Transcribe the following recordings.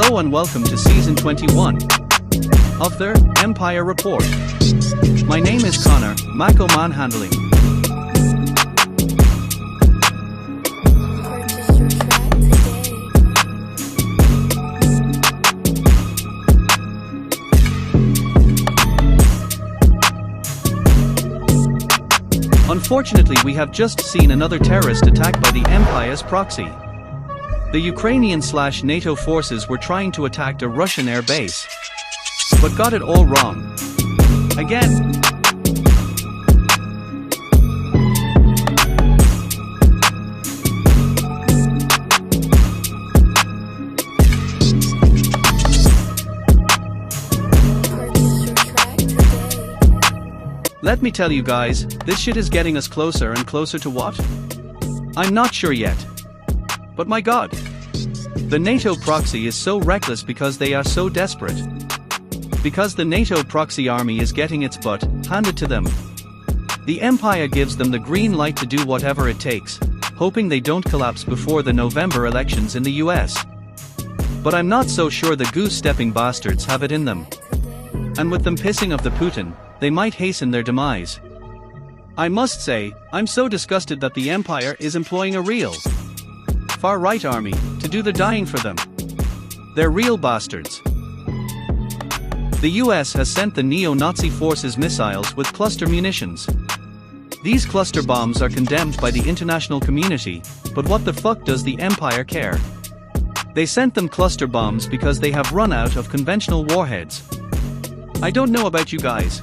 Hello and welcome to Season 21 of the Empire Report. My name is Connor Mac Oman Handling. Unfortunately, we have just seen another terrorist attack by the Empire's proxy. The Ukrainian/NATO forces were trying to attack a Russian air base, but got it all wrong. Again. Let me tell you guys, this shit is getting us closer and closer to what? I'm not sure yet. But my god. The NATO proxy is so reckless because they are so desperate. Because the NATO proxy army is getting its butt handed to them. The Empire gives them the green light to do whatever it takes, hoping they don't collapse before the November elections in the US. But I'm not so sure the goose-stepping bastards have it in them. And with them pissing off the Putin, they might hasten their demise. I must say, I'm so disgusted that the Empire is employing a real far-right army to do the dying for them. They're real bastards. The US has sent the neo-Nazi forces missiles with cluster munitions. These cluster bombs are condemned by the international community, but what the fuck does the Empire care? They sent them cluster bombs because they have run out of conventional warheads. I don't know about you guys,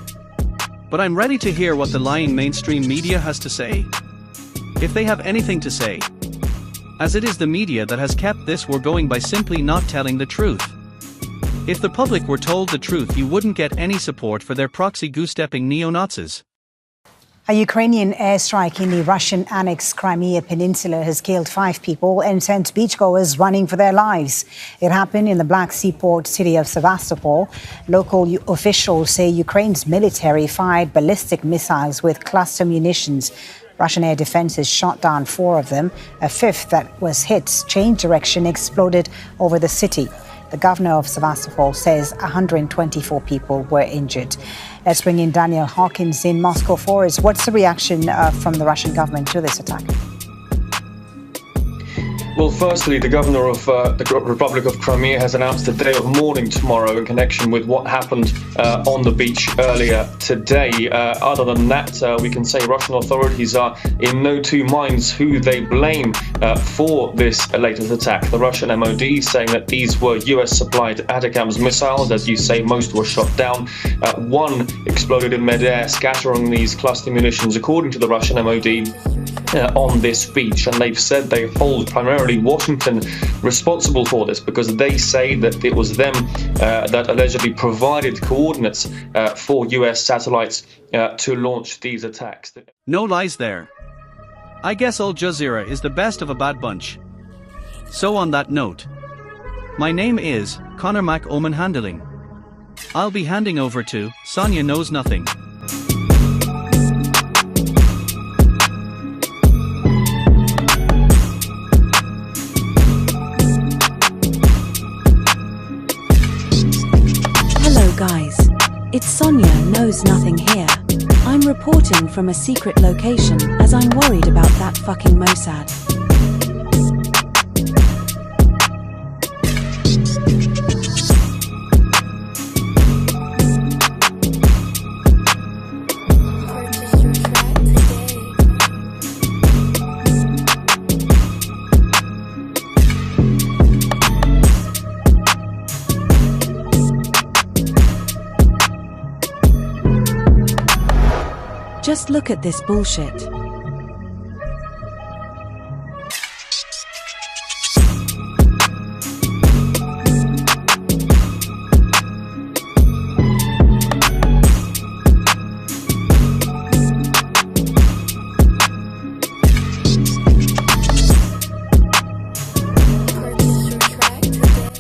but I'm ready to hear what the lying mainstream media has to say. If they have anything to say. As it is the media that has kept this war going by simply not telling the truth. If the public were told the truth, you wouldn't get any support for their proxy goose-stepping neo-Nazis. A Ukrainian airstrike in the Russian-annexed Crimea Peninsula has killed 5 people and sent beachgoers running for their lives. It happened in the Black Sea port city of Sevastopol. Local officials say Ukraine's military fired ballistic missiles with cluster munitions. Russian air defenses shot down 4 of them. A 5th that was hit changed direction, exploded over the city. The governor of Sevastopol says 124 people were injured. Let's bring in Daniel Hawkins in Moscow for us. What's the reaction from the Russian government to this attack? Well, firstly, the governor of the Republic of Crimea has announced a day of mourning tomorrow in connection with what happened on the beach earlier today. Other than that, we can say Russian authorities are in no two minds who they blame for this latest attack. The Russian MOD saying that these were US-supplied ATACMS missiles. As you say, most were shot down. One exploded in midair, scattering these cluster munitions, according to the Russian MOD. On this beach, and they've said they hold primarily Washington responsible for this because they say that it was them that allegedly provided coordinates for US satellites to launch these attacks. No lies there. I guess Al Jazeera is the best of a bad bunch. So on that note, my name is Connor Mac Oman Handling. I'll be handing over to Sonia Knows Nothing. Guys, it's Sonia Knows Nothing here. I'm reporting from a secret location as I'm worried about that fucking Mossad. Just look at this bullshit.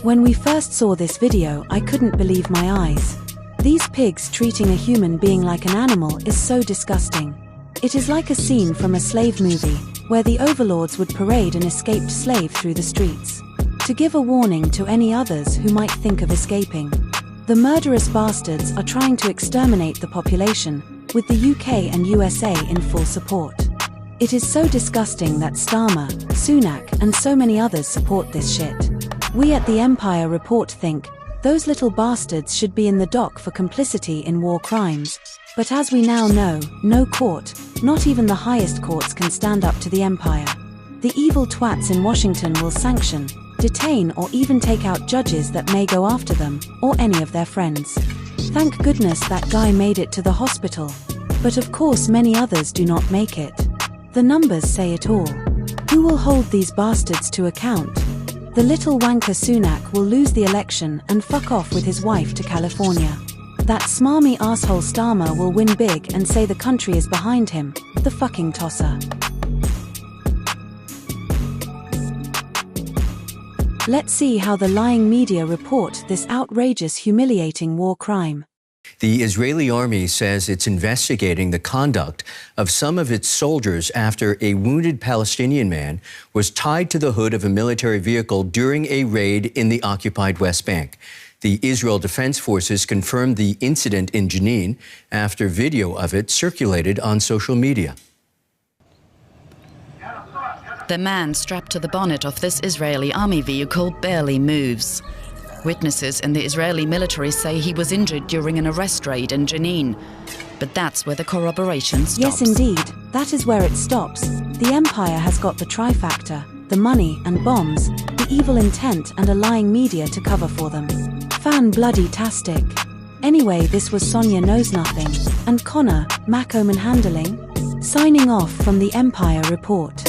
When we first saw this video, I couldn't believe my eyes. These pigs treating a human being like an animal is so disgusting. It is like a scene from a slave movie, where the overlords would parade an escaped slave through the streets. to give a warning to any others who might think of escaping. The murderous bastards are trying to exterminate the population, with the UK and USA in full support. It is so disgusting that Starmer, Sunak, and so many others support this shit. We at the Empire Report think those little bastards should be in the dock for complicity in war crimes. But as we now know, no court, not even the highest courts, can stand up to the Empire. The evil twats in Washington will sanction, detain, or even take out judges that may go after them, or any of their friends. Thank goodness that guy made it to the hospital. But of course many others do not make it. The numbers say it all. Who will hold these bastards to account? The little wanker Sunak will lose the election and fuck off with his wife to California. That smarmy asshole Starmer will win big and say the country is behind him, the fucking tosser. Let's see how the lying media report this outrageous, humiliating war crime. The Israeli army says it's investigating the conduct of some of its soldiers after a wounded Palestinian man was tied to the hood of a military vehicle during a raid in the occupied West Bank. The Israel Defense Forces confirmed the incident in Jenin after video of it circulated on social media. The man strapped to the bonnet of this Israeli army vehicle barely moves. Witnesses in the Israeli military say he was injured during an arrest raid in Jenin. But that's where the corroboration stops. Yes, indeed. That is where it stops. The Empire has got the trifactor, the money and bombs, the evil intent and a lying media to cover for them. Fan-bloody-tastic. Anyway, this was Sonia Knows Nothing, and Connor, Mac Omen Handling, signing off from the Empire Report.